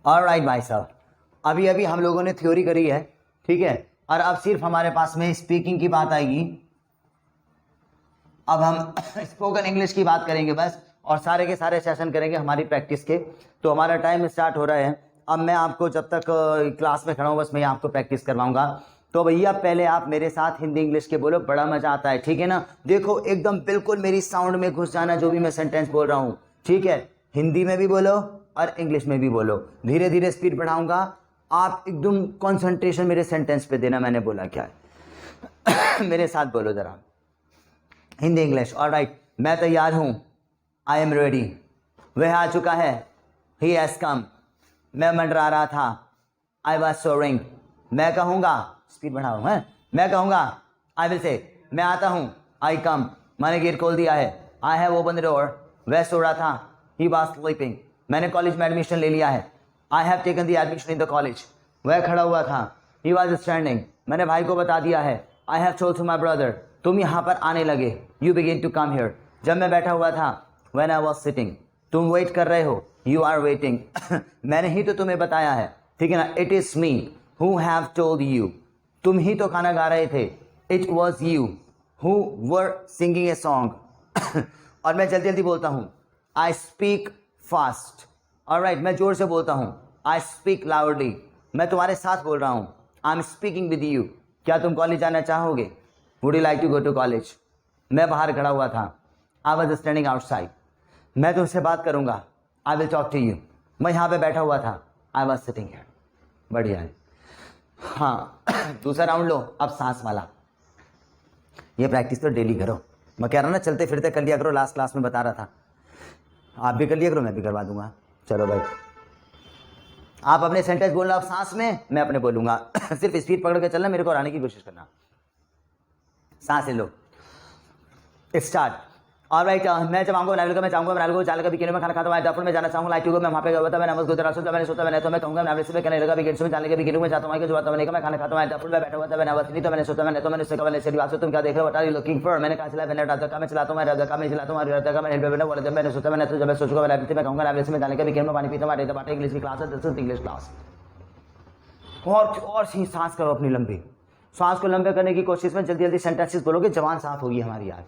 Alright भाई साहब, अभी अभी हम लोगों ने थ्योरी करी है, ठीक है, और अब सिर्फ हमारे पास में स्पीकिंग की बात आएगी। अब हम स्पोकन इंग्लिश की बात करेंगे बस, और सारे के सारे सेशन करेंगे हमारी प्रैक्टिस के। तो हमारा टाइम स्टार्ट हो रहा है। अब मैं आपको जब तक क्लास में खड़ा हूँ बस मैं आपको प्रैक्टिस करवाऊंगा। तो भैया पहले आप मेरे साथ हिंदी इंग्लिश के बोलो, बड़ा मजा आता है, ठीक है ना। देखो एकदम बिल्कुल मेरी साउंड में घुस जाना, जो भी मैं सेंटेंस बोल रहा हूँ, ठीक है। हिंदी में भी बोलो और इंग्लिश में भी बोलो, धीरे धीरे स्पीड बढ़ाऊंगा। आप एकदम कॉन्सेंट्रेशन मेरे सेंटेंस पे देना, मैंने बोला क्या है। मेरे साथ बोलो जरा, हिंदी इंग्लिश। ऑलराइट, मैं तैयार हूँ, आई एम रेडी। वह आ चुका है, ही हैज कम। मैं मंडरा रहा था, आई वॉज सोरिंग। मैं कहूँगा, स्पीड बढ़ाओ है, मैं कहूँगा, आई विल से, मैं आता हूँ, आई कम। मैंने गेट खोल दिया है, I have open the door. वह सो रहा था, ही वॉज स्लीपिंग। मैंने कॉलेज में एडमिशन ले लिया है, I have taken the admission in the college. वह खड़ा हुआ था, ही वॉज स्टैंडिंग। मैंने भाई को बता दिया है, I have told to my brother. तुम यहाँ पर आने लगे, you begin to come here. जब मैं बैठा हुआ था, व्हेन आई वॉज सिटिंग। तुम वेट कर रहे हो, यू आर वेटिंग। मैंने ही तो तुम्हें बताया है, ठीक है ना। It is me who have told you. तुम ही तो खाना गा रहे थे, it was you who were singing a song. और मैं जल्दी जल्दी बोलता हूँ, आई स्पीक फास्ट। ऑलराइट, मैं जोर से बोलता हूँ, आई स्पीक लाउडली। मैं तुम्हारे साथ बोल रहा हूँ, I am speaking with you. क्या तुम कॉलेज जाना चाहोगे? Would you like to go to college? मैं बाहर खड़ा हुआ था, आई वॉज स्टैंडिंग आउटसाइड। मैं तुमसे बात करूंगा, I will talk to you. मैं यहाँ पे बैठा हुआ था, आई वॉज सिटिंग हियर। बढ़िया है। हाँ, दूसरा राउंड लो, अब सांस वाला। ये प्रैक्टिस तो डेली करो, मैं कह रहा हूँ ना, चलते फिरते कर लिया करो। लास्ट क्लास में बता रहा था, आप भी कर लिया करो, मैं भी करवा दूंगा। चलो भाई, आप अपने सेंटेंस बोलना अब सांस में, मैं अपने बोलूंगा। सिर्फ स्पीड पकड़ के चलना, मेरे को आने की कोशिश करना। सांस ले लो, स्टार्ट। ऑलराइट, मैं जब आऊंगा नावल का, मैं चाहूंगा नावल को चाल का भी में खाना खाता हूं। जाफर में जाना चाहूंगा, लाइट को मैं वहां पे गया था, मैंने नमाज गुजरा सोचा, मैंने सोचा, मैंने तो मैं कहूंगा नावल से कहने लगा भी गेट में जाने के भी में जाता हूं कि जो आता मैंने मैं खाना खाता हूं। जाफर में बैठा हुआ था, मैंने आवाज नहीं, तो मैंने सोचा, मैंने तो मैंने उससे कहा, मेरी बात तुम क्या देख रहे हो, what are you looking for? मैंने कहा चला, मैंने राजा का मैं चलाता हूं, मैं राजा का मैं चलाता हूं, राजा का मैं हेल्प में बोला। जब मैंने सोचा, मैंने तो जब मैं सोचूंगा मैं कहूंगा नावल से जाने के भी में पानी पीता हूं, बाटे इंग्लिश की क्लास है, दिस इज इंग्लिश क्लास। और सी सांस करो अपनी लंबी, सांस को लंबे करने की कोशिश में जल्दी जल्दी सेंटेंसेस बोलोगे, जवान साफ होगी हमारी यार,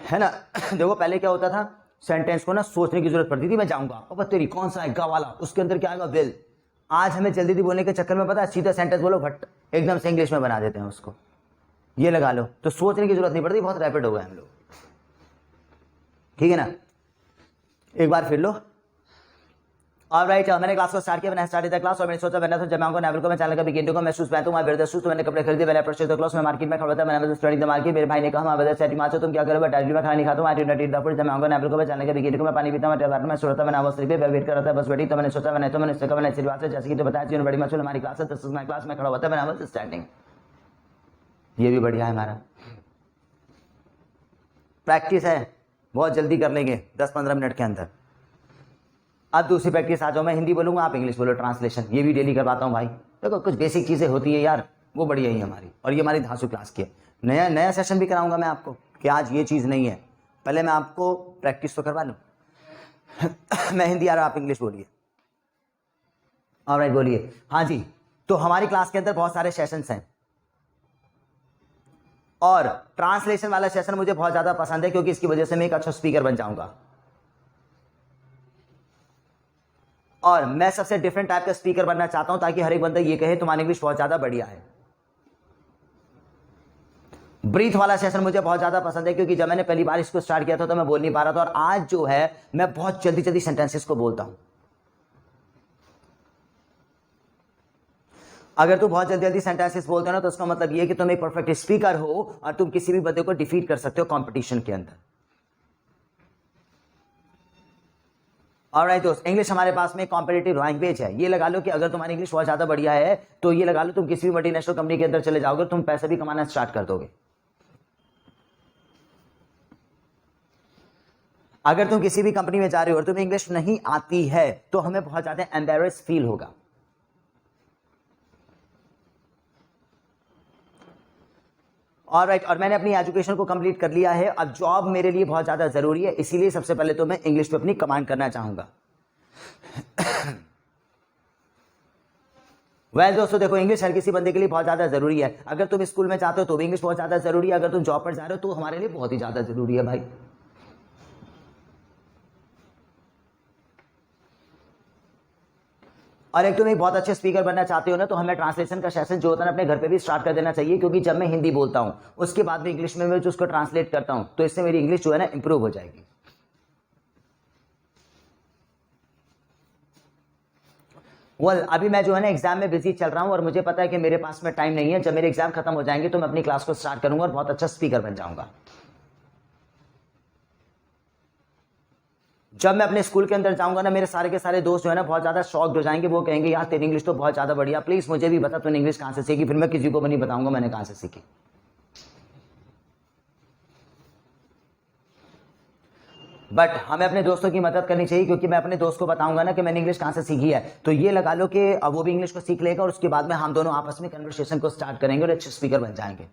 है ना। देखो पहले क्या होता था, सेंटेंस को ना सोचने की जरूरत पड़ती थी। मैं जाऊंगा, अब तेरी कौन सा है गा वाला, उसके अंदर क्या आएगा विल। आज हमें जल्दी जल्दी बोलने के चक्कर में पता है, सीधा सेंटेंस बोलो भट, एकदम से इंग्लिश में बना देते हैं उसको। ये लगा लो, तो सोचने की जरूरत नहीं पड़ती, बहुत रैपिड हो गए हम लोग, ठीक है ना। एक बार फिर लो। ऑलराइट, मैंने क्लास को स्टार्ट किया, मैंने स्टार्ट किया क्लास, और मैंने सोचा, मैंने तो जब मैं नावल को मैं चैनल का बिगिन को मैं शूज पहनता हूं, मैं बेहतर शूज, तो मैंने कपड़े खरीदे, मैंने परचेज द क्लास में मार्केट में खड़ा था, मैंने स्टडी द मार्केट। मेरे भाई ने कहा, मैं बेहतर सेट माचो, तुम क्या करो? मैं डायरी में खाना नहीं खाता हूं, I did not eat the food. जब मैं आऊंगा नावल को मैं चैनल का बिगिन को मैं पानी पीता हूं, मैं सोता, मैंने आवाज पे वेट कर रहा था, बस बैठी। तो मैंने सोचा, मैंने तो मैंने इससे कहा, मैंने सिर्फ से जैसे कि तो बताया चीज बड़ी मचल हमारी क्लास है, दिस इज माय क्लास में खड़ा हुआ था, मैंने आवाज स्टैंडिंग। ये भी बढ़िया है, हमारा प्रैक्टिस है, बहुत जल्दी कर लेंगे 10-15 मिनट के अंदर। अब दूसरी प्रैक्टिस आ जाओ, मैं हिंदी बोलूंगा, आप इंग्लिश बोलो, ट्रांसलेशन। ये भी डेली करवाता हूँ भाई। देखो कुछ बेसिक चीज़ें होती है यार, वो बढ़िया ही हमारी, और ये हमारी धांसू क्लास की है। नया सेशन भी कराऊंगा मैं आपको, कि आज ये चीज़ नहीं है, पहले मैं आपको प्रैक्टिस तो करवा लूँ। मैं हिंदी आ रहा, आप इंग्लिश बोलिए। ऑलराइट, बोलिए। हाँ जी, तो हमारी क्लास के अंदर बहुत सारे सेशंस हैं, और ट्रांसलेशन वाला सेशन मुझे बहुत ज़्यादा पसंद है, क्योंकि इसकी वजह से मैं एक अच्छा स्पीकर बन जाऊंगा। और मैं सबसे डिफरेंट टाइप का स्पीकर बनना चाहता हूं, ताकि हर एक बंदा ये कहे तुम्हारी इंग्लिश बहुत ज्यादा बढ़िया है। ब्रीथ वाला सेशन मुझे बहुत ज्यादा पसंद है, क्योंकि जब मैंने पहली बार इसको स्टार्ट किया था तो मैं बोल नहीं पा रहा था, और आज जो है मैं बहुत जल्दी जल्दी सेंटेंसेस को बोलता हूं। अगर तुम बहुत जल्दी जल्दी सेंटेंसेस बोलते हो ना, तो उसका मतलब ये है कि तुम एक परफेक्ट स्पीकर हो, और तुम किसी भी बंदे को डिफीट कर सकते हो कंपटीशन के अंदर। ऑलराइट दोस्त, इंग्लिश हमारे पास में कॉम्पिटिटिव लैंग्वेज है। ये लगा लो कि अगर तुम्हारी इंग्लिश बहुत ज्यादा बढ़िया है, तो ये लगा लो तुम किसी भी मल्टीनेशनल कंपनी के अंदर चले जाओगे, तुम पैसे भी कमाना स्टार्ट कर दोगे। अगर तुम किसी भी कंपनी में जा रहे हो और तुम्हें इंग्लिश नहीं आती है, तो हमें बहुत ज्यादा एम्बैरेस फील होगा। ऑलराइट, और मैंने अपनी एजुकेशन को कंप्लीट कर लिया है। अब जॉब मेरे लिए बहुत ज्यादा जरूरी है, इसीलिए सबसे पहले तो मैं इंग्लिश पे अपनी कमांड करना चाहूंगा। वेल दोस्तों देखो, इंग्लिश हर किसी बंदे के लिए बहुत ज़्यादा ज़रूरी है। अगर तुम स्कूल में जाते हो तो भी इंग्लिश बहुत ज़्यादा ज़रूरी है, अगर तुम जॉब पर जा रहे हो तो हमारे लिए बहुत ही ज़्यादा ज़रूरी है भाई। और एक तुम एक बहुत अच्छे स्पीकर बनना चाहते हो ना, तो हमें ट्रांसलेशन का सेशन जो होता है ना अपने घर पे भी स्टार्ट कर देना चाहिए, क्योंकि जब मैं हिंदी बोलता हूँ उसके बाद में इंग्लिश में मैं जो उसको ट्रांसलेट करता हूँ, तो इससे मेरी इंग्लिश जो है ना इंप्रूव हो जाएगी। वेल अभी मैं जो है ना एग्जाम में बिजी चल रहा हूँ और मुझे पता है कि मेरे पास में टाइम नहीं है। जब मेरे एग्जाम खत्म हो जाएंगे तो मैं अपनी क्लास को स्टार्ट करूंगा और बहुत अच्छा स्पीकर बन जाऊंगा। जब मैं अपने स्कूल के अंदर जाऊंगा ना, मेरे सारे के सारे दोस्त जो है ना बहुत ज्यादा शॉक्ड हो जाएंगे। वो कहेंगे यार तेरी इंग्लिश तो बहुत ज्यादा बढ़िया, प्लीज मुझे भी बता तूने इंग्लिश कहां से सीखी। फिर मैं किसी को भी नहीं बताऊंगा मैंने कहां से सीखी। बट हमें अपने दोस्तों की मदद करनी चाहिए, क्योंकि मैं अपने दोस्त को बताऊंगा ना कि मैंने इंग्लिश कहां से सीखी है, तो ये लगा लो कि वो भी इंग्लिश को सीख लेगा और उसके बाद में हम दोनों आपस में कन्वर्सेशन को स्टार्ट करेंगे और अच्छे स्पीकर बन जाएंगे।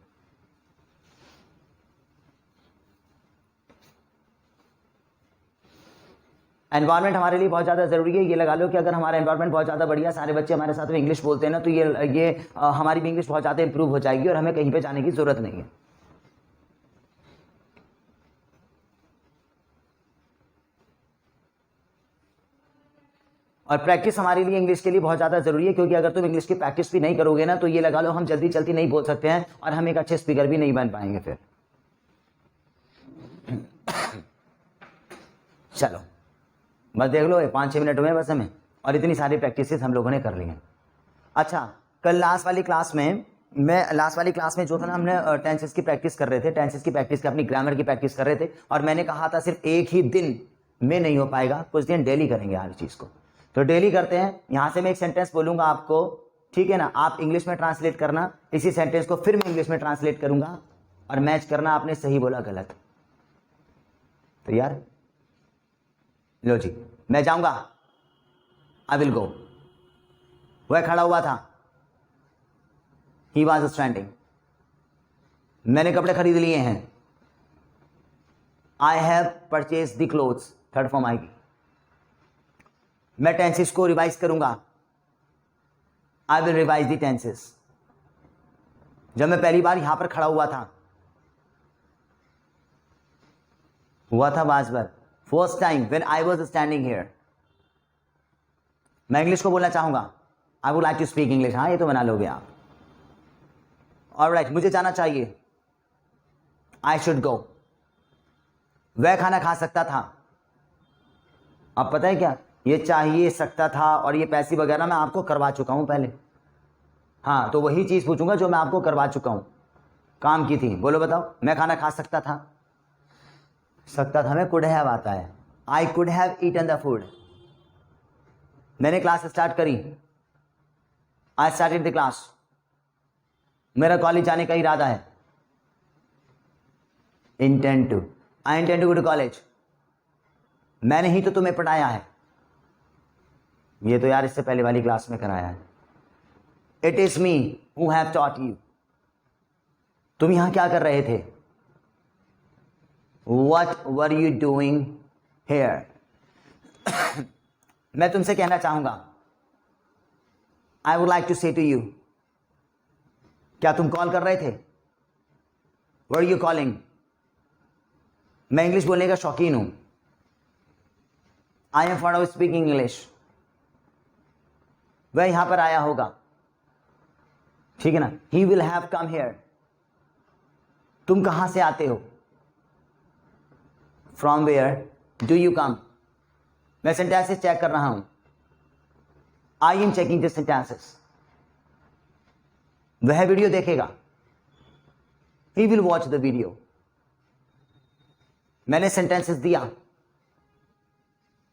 एनवायरमेंट हमारे लिए बहुत ज़्यादा ज़रूरी है। ये लगा लो कि अगर हमारा एनवायरमेंट बहुत ज़्यादा बढ़िया, सारे बच्चे हमारे साथ में इंग्लिश बोलते हैं ना, तो ये हमारी भी इंग्लिश बहुत ज़्यादा इंप्रूव हो जाएगी और हमें कहीं पे जाने की ज़रूरत नहीं है। और प्रैक्टिस हमारे लिए इंग्लिश के लिए बहुत ज़्यादा ज़रूरी है, क्योंकि अगर तुम इंग्लिश की प्रैक्टिस भी नहीं करोगे ना, तो ये लगा लो हम जल्दी जल्दी नहीं बोल सकते हैं और हम एक अच्छे स्पीकर भी नहीं बन पाएंगे फिर। चलो बस देख लो, 5-6 मिनट हुए बस हमें, और इतनी सारी प्रैक्टिस हम लोगों ने कर ली हैं। अच्छा, कल लास्ट वाली क्लास में जो था ना, हमने टेंसेस की प्रैक्टिस कर रहे थे, टेंसेस की प्रैक्टिस की, अपनी ग्रामर की प्रैक्टिस कर रहे थे। और मैंने कहा था सिर्फ एक ही दिन में नहीं हो पाएगा, कुछ दिन डेली करेंगे हर चीज़ को। तो डेली करते हैं। यहाँ से मैं एक सेंटेंस बोलूँगा आपको, ठीक है ना, आप इंग्लिश में ट्रांसलेट करना, इसी सेंटेंस को फिर मैं इंग्लिश में ट्रांसलेट करूँगा और मैच करना आपने सही बोला गलत। तो यार लो जी, मैं जाऊँगा, आई विल गो। वह खड़ा हुआ था, ही वॉज स्टैंडिंग। मैंने कपड़े खरीद लिए हैं, I have purchase the clothes, third form आएगी। मैं टेंसेस को रिवाइज करूंगा, I will revise the tenses. जब मैं पहली बार यहां पर खड़ा हुआ था बाजबर, first time when I was standing here. मैं इंग्लिश को बोलना चाहूंगा, I would like to speak English. हाँ ये तो बना लोगे आप। ऑलराइट, मुझे जाना चाहिए, आई शुड गो। वह खाना खा सकता था। अब पता है क्या, ये चाहिए सकता था और ये पैसे वगैरह मैं आपको करवा चुका हूं पहले। हाँ, तो वही चीज पूछूंगा जो मैं आपको करवा चुका हूं, काम की थी। बोलो बताओ, मैं खाना खा सकता था। सकता था में कुड हैव आता है, I could have eaten the food. मैंने क्लास स्टार्ट करी, आई स्टार्टेड द क्लास। मेरा कॉलेज जाने का इरादा है, intend to, I intend to go to college. मैंने ही तो तुम्हें पढ़ाया है। ये तो यार इससे पहले वाली क्लास में कराया है। It is me who have taught you. तुम यहां क्या कर रहे थे, what were you doing here. मैं तुमसे कहना चाहूंगा, I would like to say to you. क्या तुम कॉल कर रहे थे, वर यू कॉलिंग। मैं इंग्लिश बोलने का शौकीन हूं, I am fond of speaking English. वह यहां पर आया होगा, ठीक है ना, he will have come here. तुम कहां से आते हो, from where do you come. मैं सेंटेंसेस चेक कर रहा हूं, I am checking the sentences. वह वीडियो देखेगा, he will watch the video. मैंने सेंटेंसेस दिया,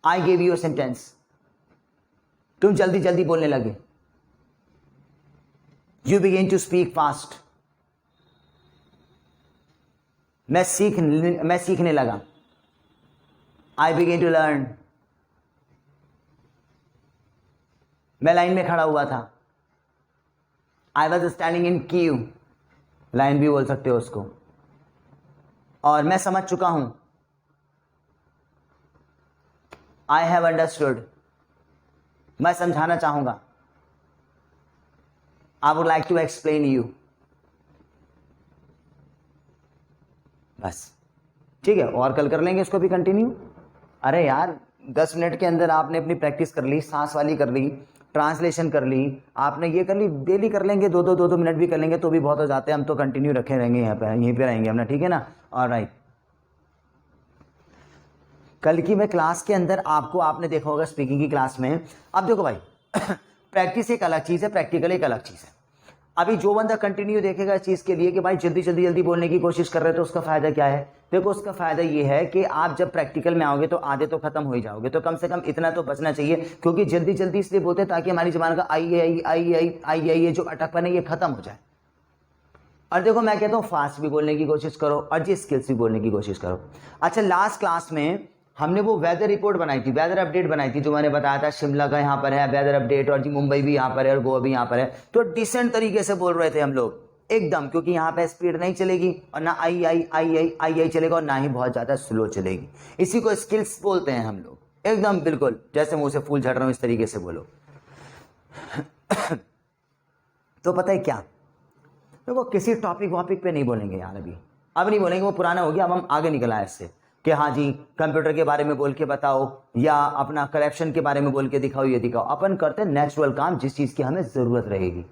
I gave you a sentence. तुम जल्दी जल्दी बोलने लगे, you begin to speak fast. मैं सीखने लगा, आई बिगिन टू लर्न। मैं लाइन में खड़ा हुआ था, I was standing in queue. Line भी बोल सकते हो उसको। और मैं समझ चुका हूं, आई हैव अंडरस्टूड। मैं समझाना चाहूंगा, I would like to explain you, बस ठीक है। और कल कर लेंगे इसको भी कंटिन्यू। अरे यार 10 मिनट के अंदर आपने अपनी प्रैक्टिस कर ली, सांस वाली कर ली, ट्रांसलेशन कर ली, आपने ये कर ली, डेली कर लेंगे, दो मिनट भी कर लेंगे तो भी बहुत हो जाते हैं। हम तो कंटिन्यू रखे रहेंगे यहाँ पे, यहीं पे रहेंगे हम ना, ठीक है ना। ऑलराइट, कल की मैं क्लास के अंदर आपको, आपने देखा होगा स्पीकिंग की क्लास में। अब देखो भाई प्रैक्टिस एक अलग चीज़ है, प्रैक्टिकल एक अलग चीज़ है। अभी जो बंदा कंटिन्यू देखेगा इस चीज़ के लिए कि भाई जल्दी बोलने की कोशिश कर रहे हैं, तो उसका फ़ायदा क्या है? देखो उसका फ़ायदा ये है कि आप जब प्रैक्टिकल में आओगे तो आधे तो खत्म हो ही जाओगे, तो कम से कम इतना तो बचना चाहिए, क्योंकि जल्दी इसलिए बोलते हैं ताकि हमारी ज़बान का आई जो अटकपन है ये खत्म हो जाए। और देखो मैं कहता हूँ फास्ट भी बोलने की कोशिश करो और जी स्किल्स भी बोलने की कोशिश करो। अच्छा, लास्ट क्लास में हमने वो वेदर रिपोर्ट बनाई थी, वेदर अपडेट बनाई थी, जो मैंने बताया था शिमला का यहाँ पर है वेदर अपडेट, और जी मुंबई भी यहाँ पर है और गोवा भी यहाँ पर है। तो डिसेंट तरीके से बोल रहे थे हम लोग एकदम, क्योंकि यहाँ पे स्पीड नहीं चलेगी और ना आई चलेगा और ना ही बहुत ज़्यादा स्लो चलेगी। इसी को स्किल्स बोलते हैं हम लोग, एकदम बिल्कुल जैसे मुँह से फूल झड़ रहा हूँ इस तरीके से बोलो। तो पता है क्या, देखो किसी टॉपिक पे नहीं बोलेंगे यार, अब नहीं बोलेंगे, वो पुराना हो गया। अब हम आगे निकल आए इससे कि हाँ जी कंप्यूटर के बारे में बोल के बताओ या अपना करप्शन के बारे में बोल के दिखाओ, ये दिखाओ। अपन करते हैं नेचुरल काम, जिस चीज़ की हमें ज़रूरत रहेगी।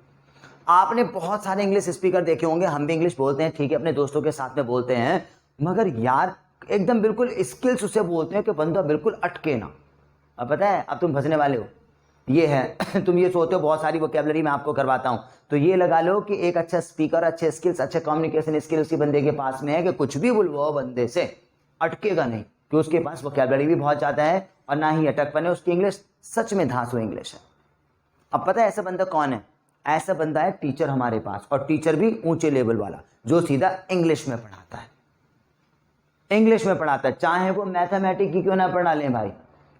आपने बहुत सारे इंग्लिश स्पीकर देखे होंगे, हम भी इंग्लिश बोलते हैं, ठीक है, अपने दोस्तों के साथ में बोलते हैं, मगर यार एकदम बिल्कुल स्किल्स उसे बोलते हैं कि बंदा बिल्कुल अटके ना। अब पता है अब तुम फंसने वाले हो, ये है तुम ये सोचते हो बहुत सारी वोकैबुलरी मैं आपको करवाता हूं, तो ये लगा लो कि एक अच्छा स्पीकर, अच्छे स्किल्स, अच्छे कम्युनिकेशन स्किल उसी बंदे के पास में है कि कुछ भी बुलवाओ बंदे से अटकेगा नहीं, कि उसके पास वोकैबुलरी भी बहुत ज़्यादा है और ना ही अटकपन है, उसकी इंग्लिश सच में धांसू इंग्लिश है। अब पता है ऐसा बंदा कौन है? ऐसा बंदा है टीचर हमारे पास, और टीचर भी ऊंचे लेवल वाला, जो सीधा इंग्लिश में पढ़ाता है, इंग्लिश में पढ़ाता है, चाहे वो मैथमेटिक्स की क्यों ना पढ़ा लें भाई।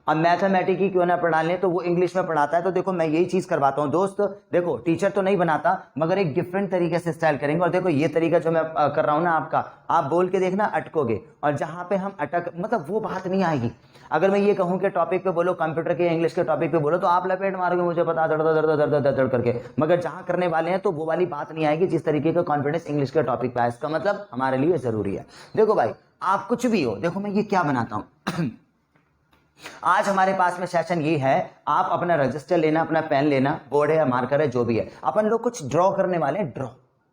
अब मैथमेटिक्स की क्यों ना पढ़ा लें, तो वो इंग्लिश में पढ़ाता है। तो देखो मैं यही चीज़ करवाता हूँ दोस्त, देखो टीचर तो नहीं बनाता मगर एक डिफरेंट तरीके से स्टाइल करेंगे। और देखो ये तरीका जो मैं कर रहा हूँ ना आपका, आप बोल के देखना अटकोगे, और जहाँ पे हम अटक मतलब वो बात नहीं आएगी। अगर मैं ये कहूँ कि टॉपिक पे बोलो, कंप्यूटर के इंग्लिश के टॉपिक पे बोलो, तो आप लपेट मारोगे, मुझे पता दड़ दड़ करके, मगर जहाँ करने वाले हैं तो वो वाली बात नहीं आएगी जिस तरीके का कॉन्फिडेंस इंग्लिश के टॉपिक पे है। इसका मतलब हमारे लिए ज़रूरी है। देखो भाई आप कुछ भी हो, देखो मैं ये क्या बनाता हूँ आज हमारे पास में सेशन ये है, आप अपना रजिस्टर लेना, अपना पेन लेना, बोर्ड है या मार्कर है जो भी है, अपन लोग कुछ ड्रॉ करने वाले हैं,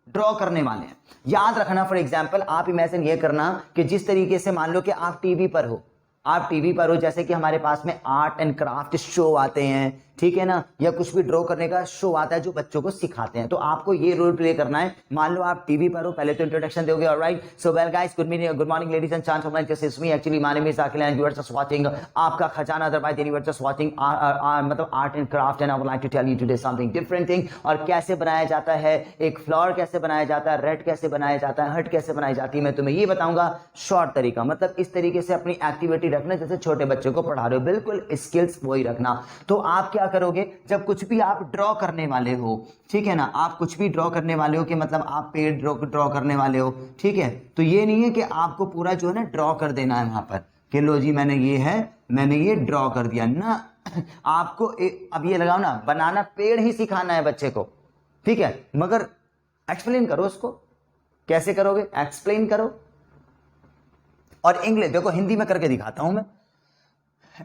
ड्रॉ करने वाले हैं। याद रखना, फॉर एग्जांपल आप इमेजिन ये करना कि जिस तरीके से मान लो कि आप टीवी पर हो, जैसे कि हमारे पास में आर्ट एंड क्राफ्ट शो आते हैं, ठीक है ना, या कुछ भी ड्रॉ करने का शो आता है जो बच्चों को सिखाते हैं, तो आपको ये रोल प्ले करना है। मान लो आप टीवी पर हो, पहले तो इंट्रोडक्शन दोगे, alright. So well guys, good morning ladies and gentleman, actually my name is Akhil and you are just watching आपका खजाना otherwise you are just watching मतलब art and craft, and I would like to tell you today something different thing. और कैसे बनाया जाता है एक flower, कैसे बनाया जाता है रेड, कैसे बनाया जाता है हर्ट, कैसे बनाई जाती है, मैं तुम्हें ये बताऊंगा शॉर्ट तरीका। मतलब इस तरीके से अपनी एक्टिविटी रखना जैसे छोटे बच्चों को पढ़ा रहे हो, बिल्कुल स्किल्स वही रखना। तो आप क्या करोगे, जब कुछ भी आप ड्रॉ करने वाले हो, ठीक है ना, आप कुछ भी ड्रॉ करने वाले हो कि मतलब आप पेड़ ड्रॉ करने वाले हो, ठीक है, तो ये नहीं है कि आपको पूरा जो है ना ड्रॉ कर देना है वहां पर कि लो जी मैंने ये ड्रॉ कर दिया ना। आपको अब ये लगाओ ना, बनाना पेड़ ही सिखाना है बच्चे को, ठीक है, मगर एक्सप्लेन करो उसको, कैसे करोगे एक्सप्लेन करो। और इंग्लिश देखो, हिंदी में करके दिखाता हूं मैं,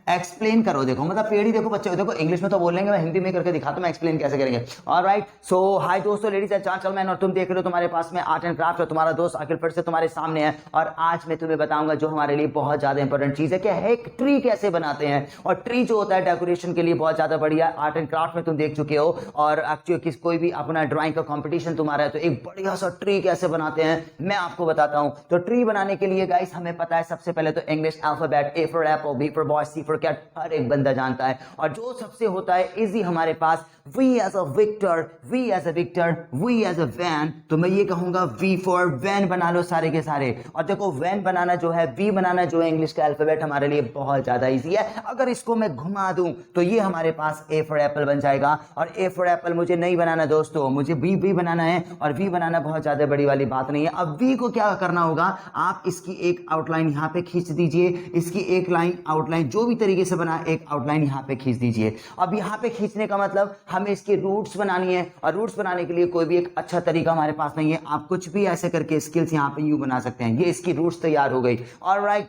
एक्सप्लेन करो। देखो मतलब पेड़ ही देखो बच्चे, देखो इंग्लिश में तो बोल लेंगे, मैं हिंदी में करके दिखाता हूं, मैं एक्सप्लेन कैसे करेंगे। ऑलराइट, सो हाय दोस्तों, लेडीज एंड जेंटलमैन, और तुम देख रहे हो तुम्हारे पास में आर्ट एंड क्राफ्ट, और तुम्हारा दोस्त अखिल फिर से तुम्हारे सामने है। और आज मैं तुम्हें बताऊंगा जो हमारे लिए बहुत ज्यादा इंपॉर्टेंट चीज है कि एक ट्री कैसे बनाते हैं। और ट्री जो होता है डेकोरेशन के लिए बहुत ज्यादा बढ़िया, आर्ट एंड क्राफ्ट में तुम देख चुके हो, और एक्चुअली कोई भी अपना ड्राइंग का कॉम्पिटिशन तुम्हारा है तो एक बढ़िया सा ट्री कैसे बनाते हैं मैं आपको बताता हूं। तो ट्री बनाने के लिए गाइस हमें पता है सबसे पहले तो English alphabet, A for apple, B for boy, C for cat, हर एक बंदा जानता है। और जो सबसे होता है इजी हमारे पास, V as a Victor, V as a Victor, V as a van, तो मैं ये कहूंगा V for van बना लो सारे के सारे। और देखो van बनाना जो है, V बनाना जो है इंग्लिश का अल्फाबेट हमारे लिए बहुत ज्यादा इजी है। अगर इसको मैं घुमा दूं तो ये हमारे पास A for apple बन जाएगा। और A for apple मुझे नहीं बनाना दोस्तों, मुझे V बनाना है, और V बनाना बहुत ज्यादा बड़ी वाली बात नहीं है। अब V को क्या करना होगा, आप इसकी एक आउटलाइन यहाँ पे खींच दीजिए, इसकी एक लाइन आउटलाइन जो भी तरीके से बना एक आउटलाइन यहाँ पे खींच दीजिए। अब यहाँ पे खींचने का मतलब हमें इसकी रूट्स बनानी है, और रूट्स बनाने के लिए कोई भी एक अच्छा तरीका हमारे पास नहीं है। आप कुछ भी ऐसे करके स्किल्स यहाँ पे यूं बना सकते हैं। ये इसकी रूट्स तैयार हो गई। ऑलराइट,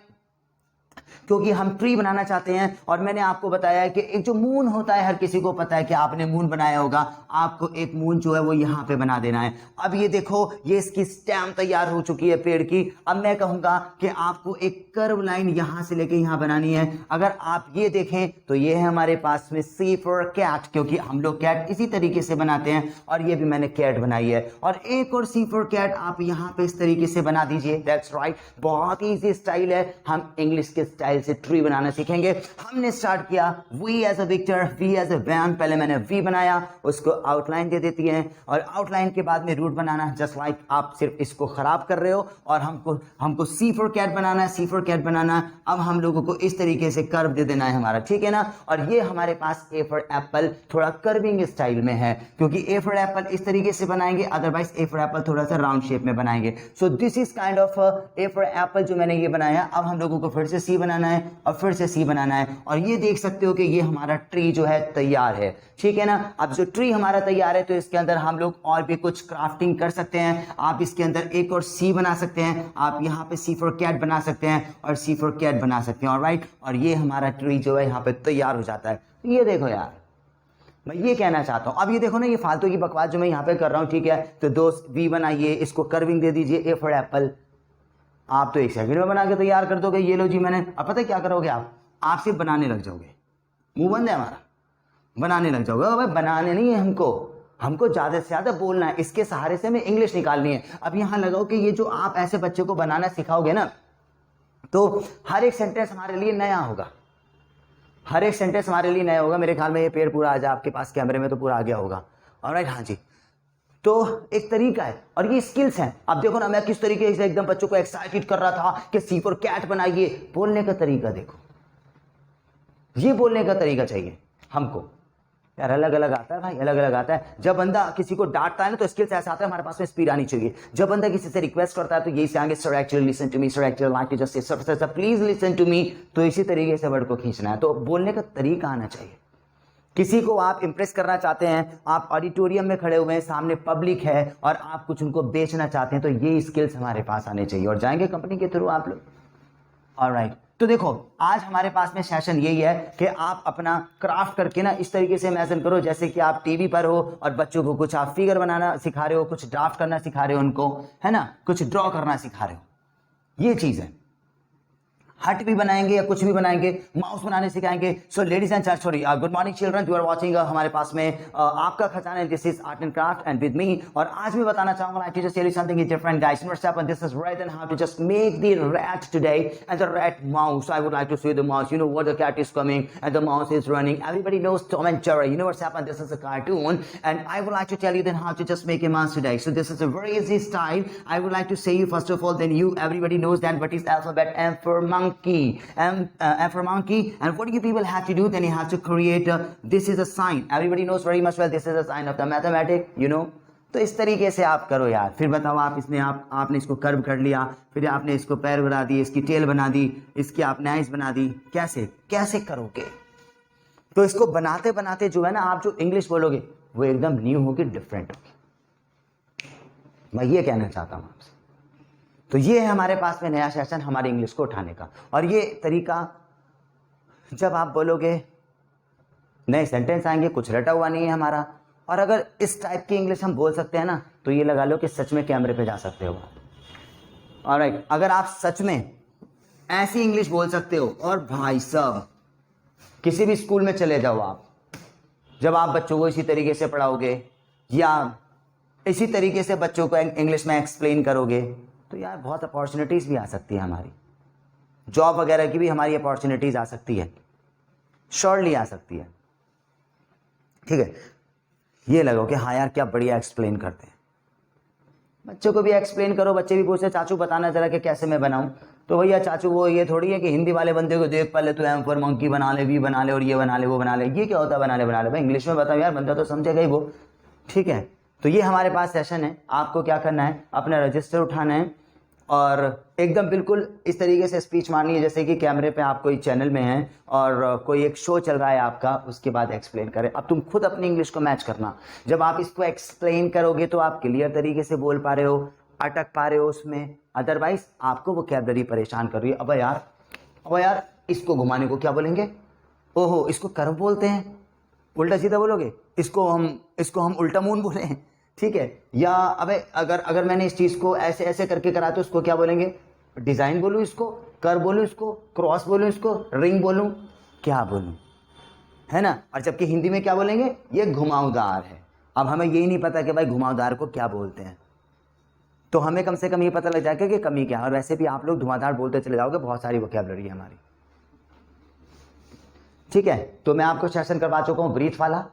क्योंकि हम ट्री बनाना चाहते हैं, और मैंने आपको बताया है कि एक जो मून होता है, हर किसी को पता है कि आपने मून बनाया होगा, आपको एक मून जो है वो यहाँ पे बना देना है। अब ये देखो, ये इसकी स्टेम तैयार हो चुकी है पेड़ की। अब मैं कहूंगा कि आपको एक कर्व लाइन यहाँ से लेके यहाँ बनानी है। अगर आप ये देखें तो ये है हमारे पास में सी फॉर कैट, क्योंकि हम लोग कैट इसी तरीके से बनाते हैं, और ये भी मैंने कैट बनाई है। और एक और सी फॉर कैट आप यहाँ पे इस तरीके से बना दीजिए। दैट्स राइट, बहुत ईजी स्टाइल है। हम इंग्लिश के स्टाइल से ट्री बनाना सीखेंगे। हमने स्टार्ट किया we as a victor, we as a van. पहले मैंने वी बनाया, उसको आउटलाइन दे देती है, और आउटलाइन के बाद में रूट बनाना। जस्ट लाइक आप सिर्फ इसको खराब कर रहे हो, और हमको सी फॉर कैट बनाना है, सी फॉर कैट बनाना। अब हम लोगों को इस तरीके से कर्व दे देना है हमारा, ठीक है ना। और ये हमारे पास ए फॉर एप्पल थोड़ा कर्विंग स्टाइल में है, क्योंकि ए फॉर एप्पल इस तरीके से बनाएंगे, अदरवाइज ए फॉर एप्पल थोड़ा सा राउंड शेप में बनाएंगे। So this is kind of A for Apple जो मैंने ये बनाया। अब हम लोगों को फिर से सी बनाना है, और फिर से सी बनाना है, और ये देख सकते हो कि ये हमारा ट्री जो है तैयार है, ठीक है ना। अब जो ट्री हमारा तैयार है, तो इसके अंदर हम लोग और भी कुछ क्राफ्टिंग कर सकते हैं। आप इसके अंदर एक और सी बना सकते हैं, आप यहाँ पे सी फॉर कैट बना सकते हैं, और सी फॉर कैट बना सकते हैं। ऑलराइट, और ये हमारा ट्री जो है यहाँ पे तैयार हो जाता है। ये देखो यार, मैं ये कहना चाहता हूँ। अब ये देखो ना, ये फालतू की बकवास जो मैं यहाँ पे कर रहा हूँ, ठीक है। तो दोस्त वी बनाइए, इसको कर्विंग दे दीजिए, ए फॉर एप्पल। आप तो एक सेकंड में बना के तैयार कर दोगे। ये लो जी मैंने। अब पता है क्या करोगे आप सिर्फ बनाने लग जाओगे। मुंह बंद है हमारा, बनाने लग जाओगे। भाई बनाने नहीं है, हमको ज्यादा से ज्यादा बोलना है। इसके सहारे से हमें इंग्लिश निकालनी है। अब यहां लगाओ कि ये जो आप ऐसे बच्चे को बनाना सिखाओगे ना, तो हर एक सेंटेंस हमारे लिए नया होगा, हर एक सेंटेंस हमारे लिए नया होगा। मेरे ख्याल में ये पेड़ पूरा आ जाए आपके पास कैमरे में तो पूरा आ गया होगा। ऑलराइट, हाँ जी। तो एक तरीका है, और ये स्किल्स हैं। अब देखो ना, मैं किस तरीके से एकदम बच्चों को एक्साइटेड कर रहा था कि सी फॉर कैट बनाइए। बोलने का तरीका देखो, ये बोलने का तरीका चाहिए हमको यार। अलग अलग आता है भाई, अलग अलग आता है। जब बंदा किसी को डांटता है ना, तो स्किल्स ऐसा आता है, हमारे पास में स्पीड आनी चाहिए। जब बंदा किसी से रिक्वेस्ट करता है, तो यही से आगे sir actually listen to me, sir actually like to just say sir please listen to me. तो इसी तरीके से वर्ड को खींचना है, तो बोलने का तरीका आना चाहिए। किसी को आप इंप्रेस करना चाहते हैं, आप ऑडिटोरियम में खड़े हुए हैं, सामने पब्लिक है, और आप कुछ उनको बेचना चाहते हैं, तो ये स्किल्स हमारे पास आने चाहिए, और जाएंगे कंपनी के थ्रू आप लोग। ऑलराइट, तो देखो आज हमारे पास में सेशन यही है कि आप अपना क्राफ्ट करके ना इस तरीके से इमेजिन करो जैसे कि आप टीवी पर हो, और बच्चों को कुछ आप फिगर बनाना सिखा रहे हो, कुछ ड्राफ्ट करना सिखा रहे हो उनको, है ना, कुछ ड्रॉ करना सिखा रहे हो। ये चीज है। हट भी बनाएंगे या कुछ भी बनाएंगे, माउस बनाने सिखाएंगे। So ladies and sorry, good morning children, you are watching हमारे पास में आपका खजाना है, this is art and craft and with me. और आज मैं बताना चाहूंगा, I just tell you something is different guys. What's happen, this is red and how to just make the rat today and the rat mouse. I would like to see the mouse, you know what the cat is coming and the mouse is running. Everybody knows Tom and Jerry, you know what's happened, this is a cartoon and I would like to tell you then how to just make a mouse today. So this is a very easy style. I would like to say you first of all, then you everybody knows that what is alphabet. M for monkey, M for monkey, and what do you people have to do? Then you have to create this is a sign. Everybody knows very much well this is a sign of the mathematics, you know. तो इस तरीके से आप करो यार। फिर बताओ आप इसमें आपने इसको कर्व कर लिया, फिर आपने इसको पैर बना दी, इसकी टेल बना दी, इसकी आपने आइज बना दी। कैसे कैसे करोगे? तो इसको बनाते बनाते जो है ना, आप जो इंग्लिश बोलोगे वो एकदम न्यू होगी, डिफरेंट होगी। मैं ये कहना चाहता हूं आपसे। तो ये है हमारे पास में नया सेशन हमारी इंग्लिश को उठाने का। और ये तरीका जब आप बोलोगे, नए सेंटेंस आएंगे, कुछ रटा हुआ नहीं है हमारा। और अगर इस टाइप की इंग्लिश हम बोल सकते हैं ना, तो ये लगा लो कि सच में कैमरे पे जा सकते हो। ऑलराइट, अगर आप सच में ऐसी इंग्लिश बोल सकते हो, और भाई साहब किसी भी स्कूल में चले जाओ आप, जब आप बच्चों को इसी तरीके से पढ़ाओगे या इसी तरीके से बच्चों को इंग्लिश में एक्सप्लेन करोगे, तो यार बहुत अपॉर्चुनिटीज भी आ सकती है। हमारी जॉब वगैरह की भी हमारी अपॉर्चुनिटीज आ सकती है, श्योरली आ सकती है। ठीक है, ये लगो कि हाँ यार क्या बढ़िया एक्सप्लेन करते हैं। बच्चों को भी एक्सप्लेन करो, बच्चे भी पूछते चाचू बताना जरा कि कैसे मैं बनाऊं। तो भैया चाचू वो ये थोड़ी है कि हिंदी वाले बंदे को देख पहले तो एम फॉर मंकी बना ले, वी बना ले, और ये बना ले, वो बना ले। ये क्या होता है बना ले? भाई इंग्लिश में बताओ यार, बंदा तो समझेगा ही वो। ठीक है, तो ये हमारे पास सेशन है। आपको क्या करना है, अपना रजिस्टर उठाना है, और एकदम बिल्कुल इस तरीके से स्पीच मारनी है जैसे कि कैमरे पे आप कोई चैनल में हैं और कोई एक शो चल रहा है आपका, उसके बाद एक्सप्लेन करें। अब तुम खुद अपनी इंग्लिश को मैच करना। जब आप इसको एक्सप्लेन करोगे तो आप क्लियर तरीके से बोल पा रहे हो, अटक पा रहे हो उसमें, अदरवाइज आपको वोकैबुलरी परेशान कर रही है। अब यार इसको घुमाने को क्या बोलेंगे, ओहो इसको कर्व बोलते हैं, उल्टा सीधा बोलोगे, इसको हम उल्टा मून बोले हैं, ठीक है। या अबे अगर मैंने इस चीज़ को ऐसे ऐसे करके करा तो उसको क्या बोलेंगे, डिज़ाइन बोलूँ इसको, कर बोलूँ इसको, क्रॉस बोलूँ इसको, रिंग बोलूँ, क्या बोलूँ, है ना। और जबकि हिंदी में क्या बोलेंगे, ये घुमावदार है। अब हमें यही नहीं पता कि भाई घुमावदार को क्या बोलते हैं, तो हमें कम से कम ये पता लग जाएगा कि कमी क्या है। और वैसे भी आप लोग धुआंधार बोलते चले जाओगे, बहुत सारी वोकैबुलरी है हमारी, ठीक है। तो मैं आपको सेशन करवा चुका हूँ ब्रीथ वाला,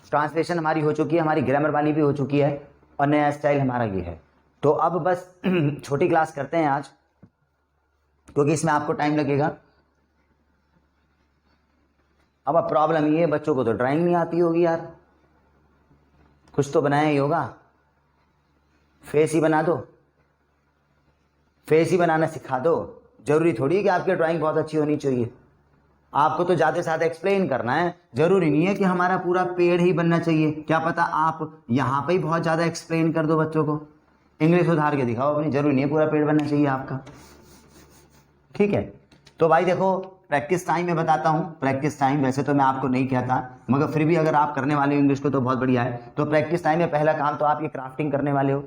ट्रांसलेशन हमारी हो चुकी है, हमारी ग्रामर वाली भी हो चुकी है, और नया स्टाइल हमारा ये है। तो अब बस छोटी क्लास करते हैं आज, क्योंकि इसमें आपको टाइम लगेगा। अब प्रॉब्लम ये है, बच्चों को तो ड्राइंग नहीं आती होगी यार, कुछ तो बनाया ही होगा, फेस ही बना दो, फेस ही बनाना सिखा दो। जरूरी थोड़ी है कि आपकी ड्राइंग बहुत अच्छी होनी चाहिए, आपको तो ज़्यादा से ज़्यादा एक्सप्लेन करना है। जरूरी नहीं है कि हमारा पूरा पेड़ ही बनना चाहिए, क्या पता आप यहाँ पे ही बहुत ज़्यादा एक्सप्लेन कर दो बच्चों को, इंग्लिश उधार के दिखाओ अपनी, जरूरी नहीं है पूरा पेड़ बनना चाहिए आपका, ठीक है। तो भाई देखो, प्रैक्टिस टाइम में बताता हूँ, प्रैक्टिस टाइम वैसे तो मैं आपको नहीं कहता, मगर फिर भी अगर आप करने वाले हो इंग्लिश को तो बहुत बढ़िया है। तो प्रैक्टिस टाइम में पहला काम तो आप ये क्राफ्टिंग करने वाले हो,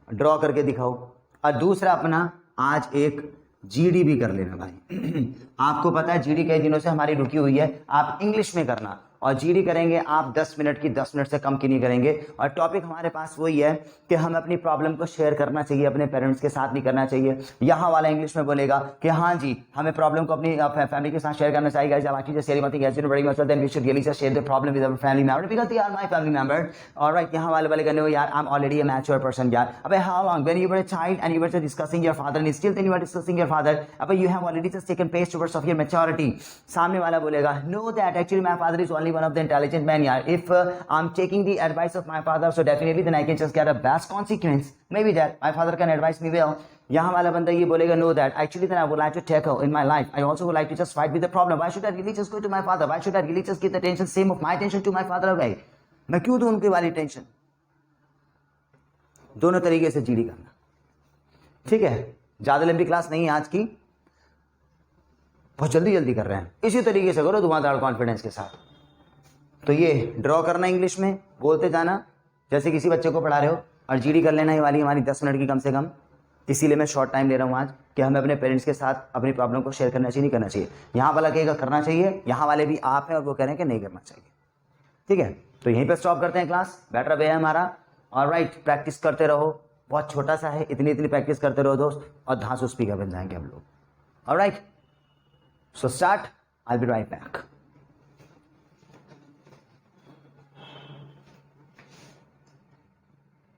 ड्रॉ करके दिखाओ, और दूसरा अपना आज एक जीडी भी कर लेना भाई। आपको पता है जीडी कई दिनों से हमारी रुकी हुई है, आप इंग्लिश में करना, और जीडी करेंगे आप 10 मिनट की, 10 मिनट से कम की नहीं करेंगे। और टॉपिक हमारे पास वही है कि हम अपनी प्रॉब्लम को शेयर करना चाहिए, अपने पेरेंट्स के साथ नहीं करना चाहिए। यहाँ वाला इंग्लिश में बोलेगा कि हाँ जी हमें प्रॉब्लम को अपनी फैमिली के साथ शेयर करना चाहिए। जब बाकी जो शेयर मत very much then we should really just share the problem with our family member because they are my family member. Alright, यहाँ वाले बोलेगा नो यार I am already a mature person यार। अबे how long when you were a child and you were just discussing your father and still then you are discussing your father, अबे you have already just taken page towards of your maturity. सामने वाला बोलेगा know that actually my father is only one of the intelligent man yaar, if I'm taking the advice of my father so definitely then I can just get a best consequence, maybe that my father can advise me well. यहाँ वाला बंदा ये बोलेगा no that actually then I would like to tackle in my life, I also would like to just fight with the problem, why should I really just go to my father, why should I really just give the attention same of my attention to my father away, मैं क्यों दूं उनकी वाली tension. दोनों तरीके से GD करना, ठीक है। ज्यादा लंबी क्लास नहीं है आज की, बहुत जल्दी जल्दी कर रहे हैं, इसी तरीके से करो धुआंधार कॉन्फिडेंस के साथ। तो ये ड्रॉ करना इंग्लिश में, बोलते जाना जैसे किसी बच्चे को पढ़ा रहे हो, और जीडी कर लेना ये वाली हमारी 10 मिनट की कम से कम। इसीलिए मैं शॉर्ट टाइम ले रहा हूँ आज कि हमें अपने पेरेंट्स के साथ अपनी प्रॉब्लम को शेयर करना चाहिए, नहीं करना चाहिए। यहाँ वाला कहेगा करना चाहिए, यहाँ वाले भी आप हैं और वो कह रहे हैं कि नहीं करना चाहिए, ठीक है। तो यहीं पर स्टॉप करते हैं क्लास, बेटर वे है हमारा। ऑलराइट, प्रैक्टिस करते रहो, बहुत छोटा सा है, इतनी प्रैक्टिस करते रहो दोस्त, और धांसू स्पीकर बन जाएंगे हम लोग। Alright, so start, I will be right back.